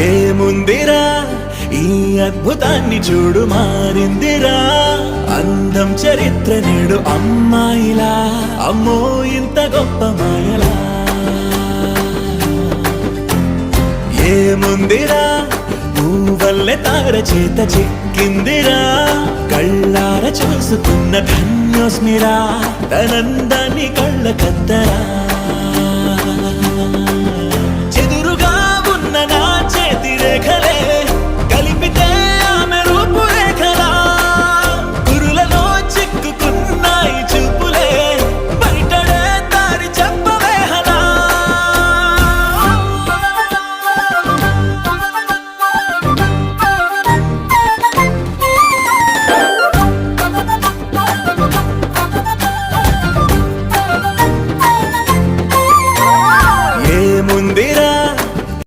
ఏముందిరా ఈ అద్భుతాన్ని చూడు మారిందిరా అందం చరిత్ర నేడు అమ్మాయిలా అమ్మో ఇంత గొప్ప మాయలా ఏముందిరా నువ్వల్లే తార చేత చిక్కిందిరా కళ్ళార చూసుకున్న ధన్యోస్మిరా తనందాన్ని కళ్ళ కద్దరా